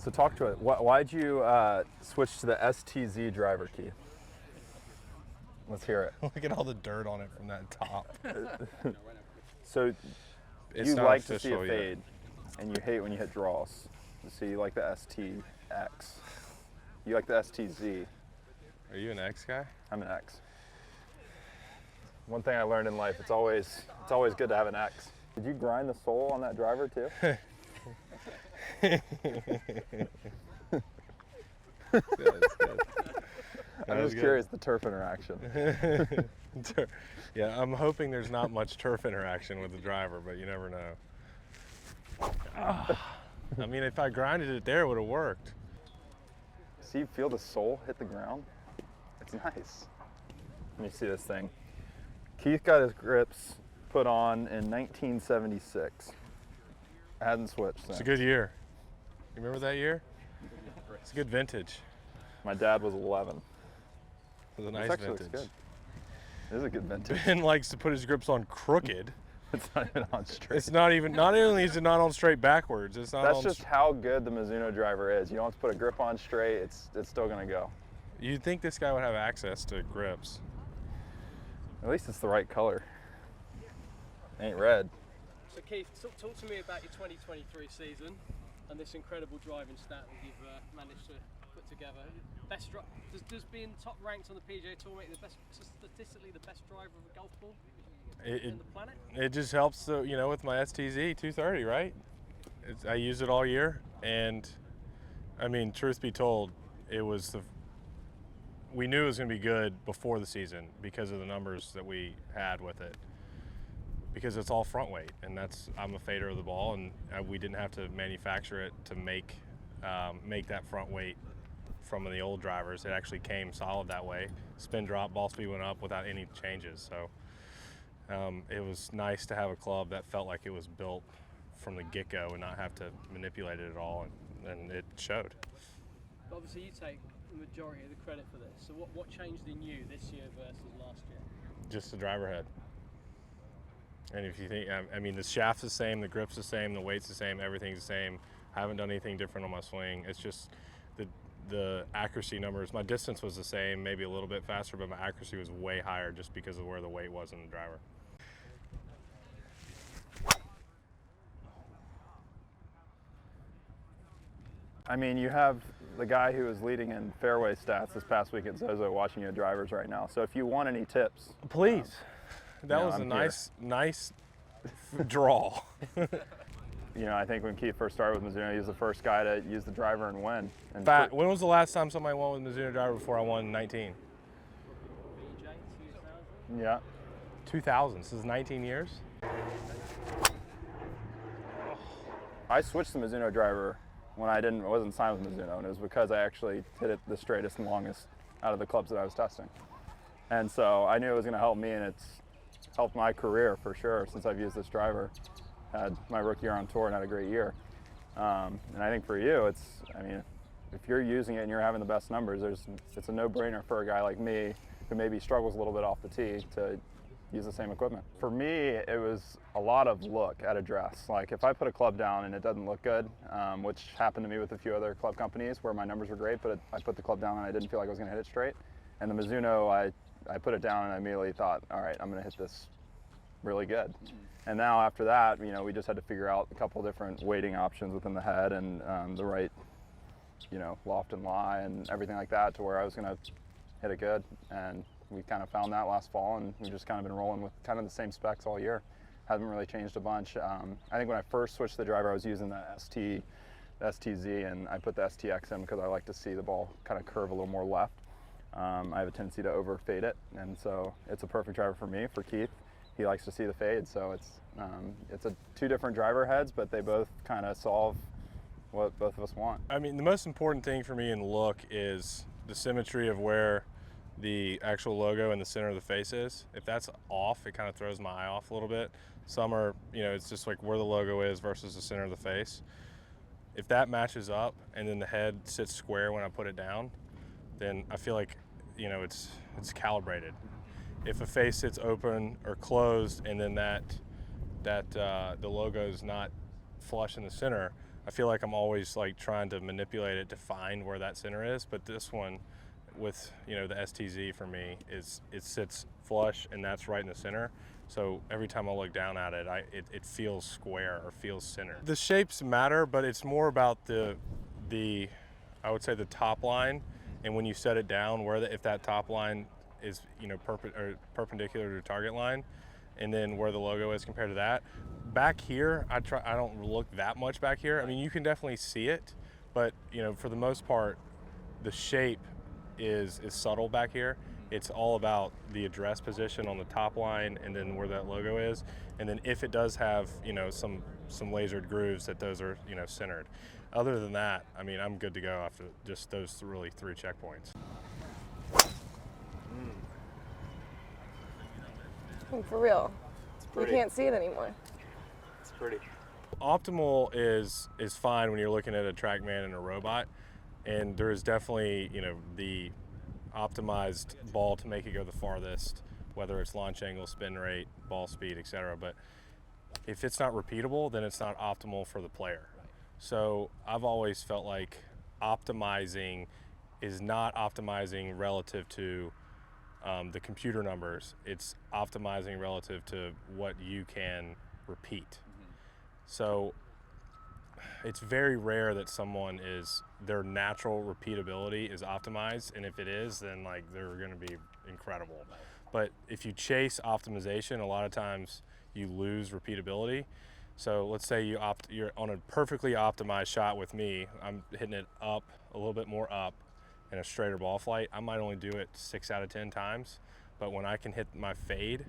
So talk to it. Why'd you switch to the STZ driver key? Let's hear it. Look at all the dirt on it from that top. So It's you not like to see official a yet. fade, and you hate when you hit draws. So you like the STX. You like the STZ. Are you an X guy? I'm an X. One thing I learned in life, it's always good to have an X. Did you grind the sole on that driver too? That's good. I'm just curious, the turf interaction. Yeah, I'm hoping there's not much turf interaction with the driver, but you never know. I mean, if I grinded it there, it would have worked. See, you feel the sole hit the ground? It's nice. Let me see this thing. Keith got his grips put on in 1976. I hadn't switched since. It's a good year. You remember that year? It's a good vintage. My dad was 11. It was a This nice actually vintage. looks good. It is a good vintage. Ben likes to put his grips on crooked. It's not even on straight. It's not even, not only is it not on straight backwards, it's not That's on just how good the Mizuno driver is. You don't have to put a grip on straight, it's still gonna go. You'd think this guy would have access to grips. At least it's the right color. Ain't red. So Keith, talk to me about your 2023 season and this incredible driving stat that you've managed to put together. Best does being top ranked on the PGA Tour make the best, statistically the best driver of a golf ball in the planet? It just helps, you know, with my STZ 230, right? I use it all year, and I mean, truth be told, we knew it was going to be good before the season because of the numbers that we had with it. Because it's all front weight, and I'm a fader of the ball, and we didn't have to manufacture it to make that front weight from the old drivers. It actually came solid that way. Spin drop, ball speed went up without any changes. So it was nice to have a club that felt like it was built from the get-go and not have to manipulate it at all, and it showed. But obviously you take the majority of the credit for this. So what changed in you this year versus last year? Just the driver head. And if you think, I mean, the shaft's the same, the grip's the same, the weight's the same, everything's the same. I haven't done anything different on my swing. It's just the accuracy numbers. My distance was the same, maybe a little bit faster, but my accuracy was way higher just because of where the weight was in the driver. I mean, you have the guy who was leading in fairway stats this past week at Zozo watching you drivers right now. So if you want any tips, Please. That Yeah, was I'm a nice draw. you know, I think when Keith first started with Mizuno, he was the first guy to use the driver and win. And When was the last time somebody won with Mizuno driver before I won in 19? BJ 2000? yeah, 2000, this is 19 years? I switched to Mizuno driver when I wasn't signed with Mizuno, and it was because I actually hit it the straightest and longest out of the clubs that I was testing. And so I knew it was going to help me, and it's helped my career for sure since I've used this driver. Had my rookie year on tour and had a great year. And I think for you, I mean, if you're using it and you're having the best numbers, it's a no-brainer for a guy like me who maybe struggles a little bit off the tee to use the same equipment. For me, it was a lot of look at address. Like if I put a club down and it doesn't look good, which happened to me with a few other club companies where my numbers were great, but I put the club down and I didn't feel like I was going to hit it straight. And the Mizuno, I put it down and I immediately thought, all right, I'm going to hit this really good. And now after that, you know, we just had to figure out a couple different weighting options within the head and the right, you know, loft and lie and everything like that to where I was going to hit it good. And we kind of found that last fall, and we've just kind of been rolling with kind of the same specs all year. Haven't really changed a bunch. I think when I first switched the driver, I was using the STZ, and I put the STX in because I like to see the ball kind of curve a little more left. I have a tendency to overfade it, and so it's a perfect driver for me. For Keith, he likes to see the fade, so it's two different driver heads, but they both kind of solve what both of us want. I mean, the most important thing for me in look is the symmetry of where the actual logo in the center of the face is. If that's off, it kind of throws my eye off a little bit. Some are, you know, it's just like where the logo is versus the center of the face. If that matches up and then the head sits square when I put it down, then I feel like, you know, it's calibrated. If a face sits open or closed and then the logo is not flush in the center, I feel like I'm always like trying to manipulate it to find where that center is. But this one, with the STZ for me, it sits flush and that's right in the center. So every time I look down at it, it feels square or feels centered. The shapes matter, but it's more about the I would say the top line, and when you set it down, if that top line is perpendicular to the target line, and then where the logo is compared to that. Back here, I don't look that much back here. I mean, you can definitely see it, but for the most part, the shape is subtle back here. It's all about the address position on the top line and then where that logo is. And then if it does have, some lasered grooves, that those are, centered. Other than that, I mean, I'm good to go after just those really 3 checkpoints. For real. You pretty. can't see it anymore. It's pretty. Optimal is fine when you're looking at a TrackMan and a robot, and there is definitely the optimized ball to make it go the farthest, whether it's launch angle, spin rate, ball speed, etc. But if it's not repeatable, then it's not optimal for the player. So I've always felt like optimizing is not optimizing relative to the computer numbers. It's optimizing relative to what you can repeat. So it's very rare that their natural repeatability is optimized, and if it is, then like they're going to be incredible. But if you chase optimization, a lot of times you lose repeatability. So let's say you're on a perfectly optimized shot with me. I'm hitting it up, a little bit more up, and a straighter ball flight. I might only do it 6 out of 10 times, but when I can hit my fade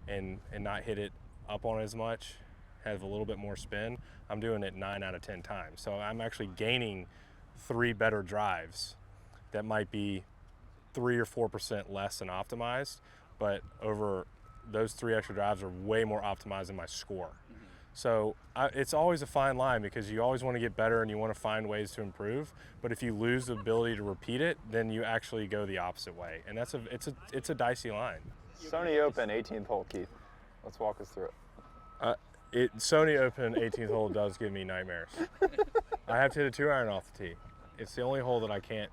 and not hit it up on as much, have a little bit more spin, I'm doing it 9 out of 10 times. So I'm actually gaining 3 better drives that might be 3 or 4% less than optimized, but over those 3 extra drives are way more optimized than my score. So it's always a fine line, because you always want to get better and you want to find ways to improve. But if you lose the ability to repeat it, then you actually go the opposite way, and it's a dicey line. Sony Open 18th hole, Keith. Let's walk us through it. Sony Open 18th hole does give me nightmares. I have to hit a 2-iron off the tee. It's the only hole that I can't.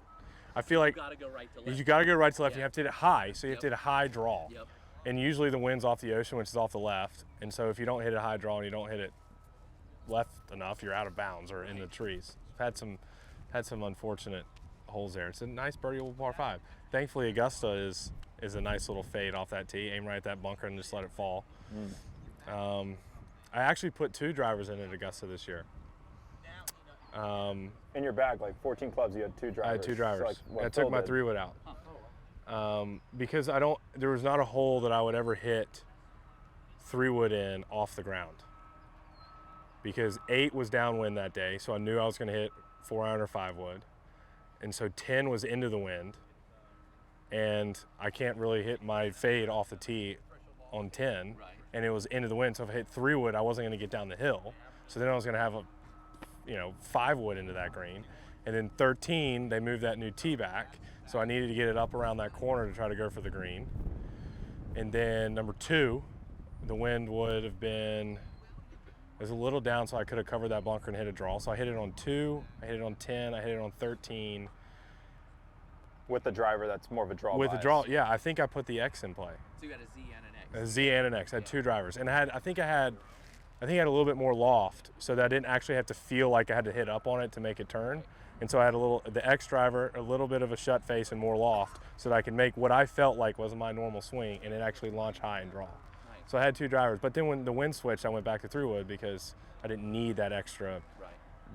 I feel like You gotta go right to left. you got to go right to left. Yeah. You have to hit it high, so you have to hit a high draw. Yep. And usually the wind's off the ocean, which is off the left. And so if you don't hit a high draw and you don't hit it left enough, you're out of bounds or in the trees. I've had some unfortunate holes there. It's a nice birdieable par 5. Thankfully, Augusta is a nice little fade off that tee. Aim right at that bunker and just let it fall. I actually put 2 drivers in at Augusta this year. In your bag, like 14 clubs, you had 2 drivers. I had 2 drivers. So, like, what I took Phil my did. 3-wood out. Because there was not a hole that I would ever hit 3-wood in off the ground. Because 8 was downwind that day, so I knew I was going to hit 4-iron or 5-wood. And so 10 was into the wind, and I can't really hit my fade off the tee on 10, and it was into the wind. So if I hit 3-wood, I wasn't going to get down the hill. So then I was going to have a 5-wood into that green. And then 13, they moved that new tee back, so I needed to get it up around that corner to try to go for the green. And then number 2, the wind would have been, it was a little down, so I could have covered that bunker and hit a draw. So I hit it on 2, I hit it on 10, I hit it on 13. With the driver, that's more of a draw. With the bias. draw, yeah, I think I put the X in play. So you got a Z and an X. A Z and an X. I had 2 drivers, and I think I had a little bit more loft, so that I didn't actually have to feel like I had to hit up on it to make it turn. And so I had the X driver, a little bit of a shut face and more loft, so that I could make what I felt like was my normal swing, and it actually launch high and draw. So I had 2 drivers, but then when the wind switched, I went back to 3-wood because I didn't need that extra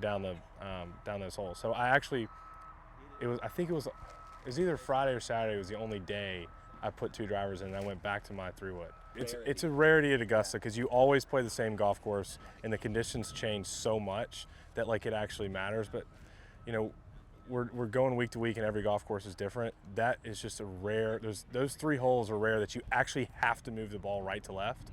down those holes. So I actually, it was either Friday or Saturday was the only day I put 2 drivers in, and I went back to my 3-wood. It's a rarity at Augusta, because you always play the same golf course, and the conditions change so much that like it actually matters. But we're going week to week, and every golf course is different. That is just a rare. Those 3 holes are rare that you actually have to move the ball right to left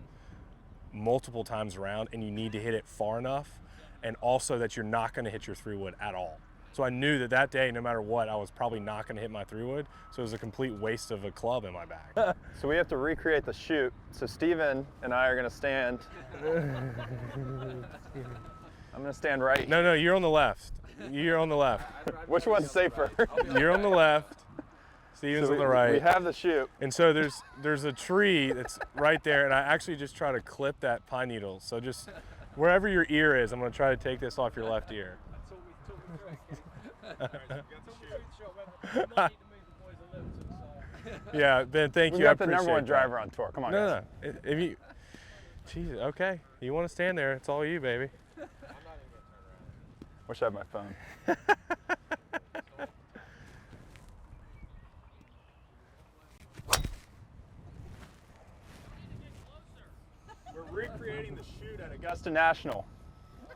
multiple times around, and you need to hit it far enough, and also that you're not going to hit your 3-wood at all. So I knew that day, no matter what, I was probably not going to hit my 3-wood. So it was a complete waste of a club in my bag. So we have to recreate the shoot. So Steven and I are going to stand I'm gonna stand right. No, you're on the left. You're on the left. Which one's safer? You're on the left. Steven's So on the right. We have the chute. And so there's a tree that's right there, and I actually just try to clip that pine needle. So just wherever your ear is, I'm gonna try to take this off your left ear. Talk me through it. Talk me through the shot. We might need to move the boys a little to the side. Yeah, Ben, thank We you. I got the number one appreciate that. driver on tour. Come on, guys. No. If you, Jesus, okay. You want to stand there? It's all you, baby. Wish I had my phone. We're recreating the shoot at Augusta National.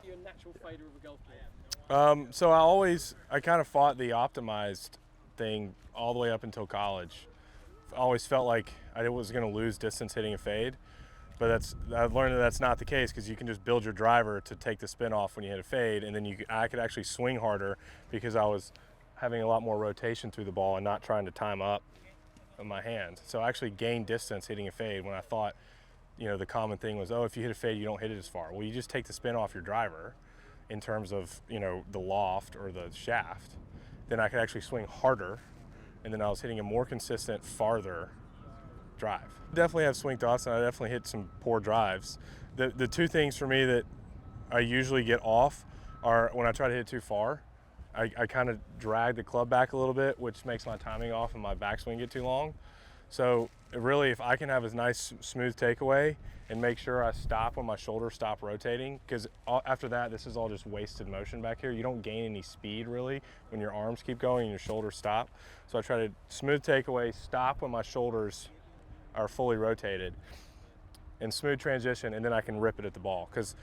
You're a natural fader of a golf ball. So I kind of fought the optimized thing all the way up until college. I always felt like I was going to lose distance hitting a fade, but I've learned that that's not the case, because you can just build your driver to take the spin off when you hit a fade, and then I could actually swing harder because I was having a lot more rotation through the ball and not trying to time up in my hand. So I actually gained distance hitting a fade when I thought, the common thing was, oh, if you hit a fade, you don't hit it as far. Well, you just take the spin off your driver in terms of, the loft or the shaft. Then I could actually swing harder, and then I was hitting a more consistent, farther drive. Definitely have swing thoughts, and I definitely hit some poor drives. The two things for me that I usually get off are when I try to hit too far. I kind of drag the club back a little bit, which makes my timing off and my backswing get too long. So really, if I can have a nice smooth takeaway and make sure I stop when my shoulders stop rotating, because after that, this is all just wasted motion back here. You don't gain any speed really when your arms keep going and your shoulders stop. So I try to smooth takeaway, stop when my shoulders are fully rotated, and smooth transition, and then I can rip it at the ball. Because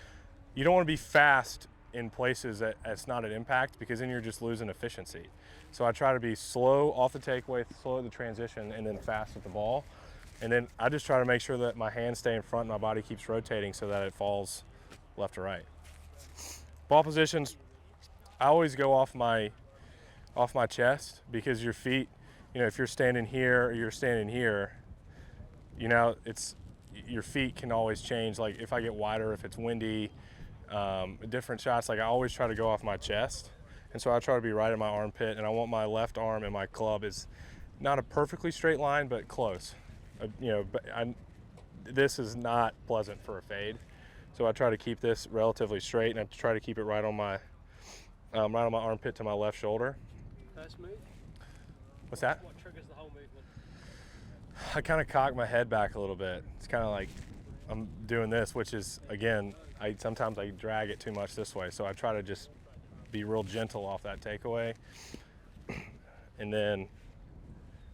you don't want to be fast in places that it's not at impact, because then you're just losing efficiency. So I try to be slow off the takeaway, slow at the transition, and then fast at the ball. And then I just try to make sure that my hands stay in front and my body keeps rotating so that it falls left to right. Ball positions, I always go off my chest, because your feet, if you're standing here or you're standing here, your feet can always change. Like if I get wider, if it's windy, different shots, like I always try to go off my chest. And so I try to be right in my armpit, and I want my left arm and my club is not a perfectly straight line, but close. This is not pleasant for a fade. So I try to keep this relatively straight, and I try to keep it right on my armpit to my left shoulder. First move? What's that? What triggers the whole movement? I kind of cock my head back a little bit. It's kind of like I'm doing this, which is, again, sometimes I drag it too much this way. So I try to just be real gentle off that takeaway, and then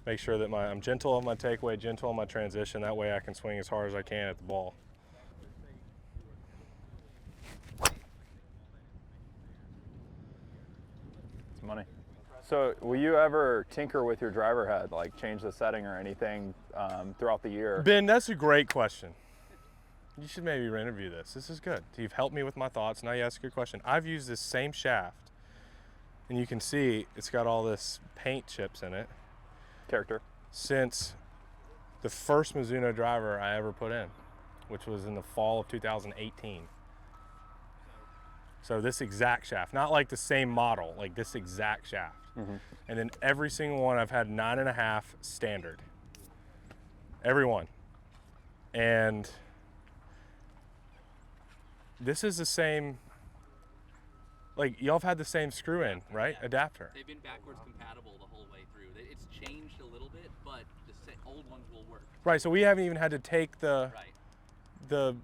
make sure that I'm gentle on my takeaway, gentle on my transition. That way I can swing as hard as I can at the ball. It's money. So will you ever tinker with your driver head, like change the setting or anything throughout the year? Ben, that's a great question. You should maybe interview this. This is good. You've helped me with my thoughts. Now you ask a good question. I've used this same shaft, and you can see it's got all this paint chips in it. Character. Since the first Mizuno driver I ever put in, which was in the fall of 2018. So this exact shaft, not like the same model, like this exact shaft. Mm-hmm. And then every single one I've had 9.5 standard. Every one. And this is the same, like y'all have had the same screw in, right? Yeah. Adapter. They've been backwards compatible the whole way through. It's changed a little bit, but the old ones will work. Right, so we haven't even had to take the Right.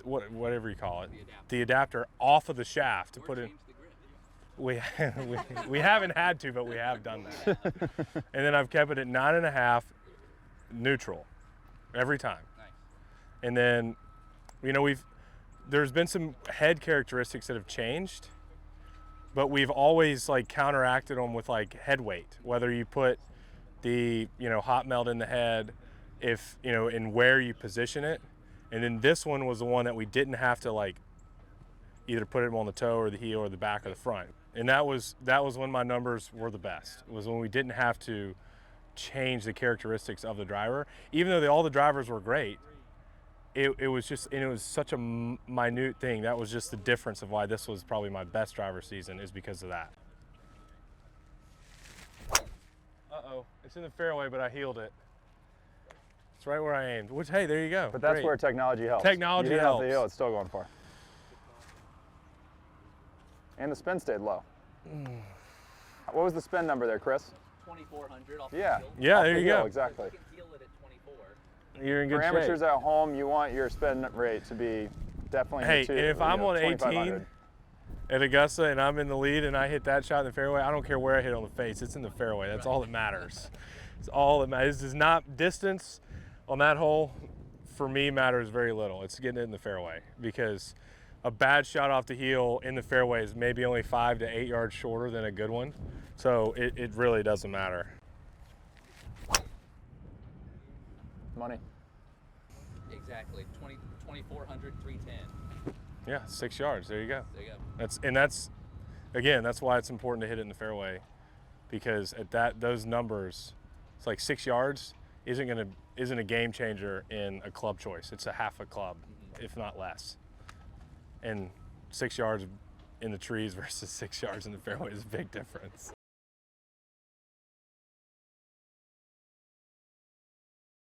whatever you call it, The adapter. the adapter off of the shaft to Or put it. change the grip. We haven't had to, but we have done that. And then I've kept it at 9.5 neutral every time. Nice. And then, there's been some head characteristics that have changed, but we've always like counteracted them with like head weight, whether you put the, hot melt in the head, if, in where you position it. And then this one was the one that we didn't have to like either put it on the toe or the heel or the back or the front. And that was when my numbers were the best. It was when we didn't have to change the characteristics of the driver. Even though all the drivers were great, it was just, and it was such a minute thing. That was just the difference of why this was probably my best driver season, is because of that. Uh-oh, it's in the fairway, but I healed it. It's right where I aimed, which, hey, there you go. But that's Great. where technology helps. Technology you didn't helps. Have to heal, it's still going far. And the spin stayed low. What was the spin number there, Chris? 2,400 off Yeah. the field. Yeah, Off there the you heel, go. Exactly. You can heal it at 24. You're in good For shape. amateurs at home, you want your spin rate to be definitely Hey, in the and if I'm on 18 2,500. at Augusta and I'm in the lead and I hit that shot in the fairway, I don't care where I hit on the face. It's in the fairway. That's all that matters. It's all that matters. This is not distance on that hole. For me, matters very little. It's getting it in the fairway, because a bad shot off the heel in the fairway is maybe only 5 to 8 yards shorter than a good one. So it really doesn't matter. Money. Exactly. 2,400, 310. Yeah, 6 yards. There you go. There you go. That's again, that's why it's important to hit it in the fairway, because at those numbers, it's like 6 yards isn't a game changer in a club choice. It's a half a club, if not less. And 6 yards in the trees versus 6 yards in the fairway is a big difference.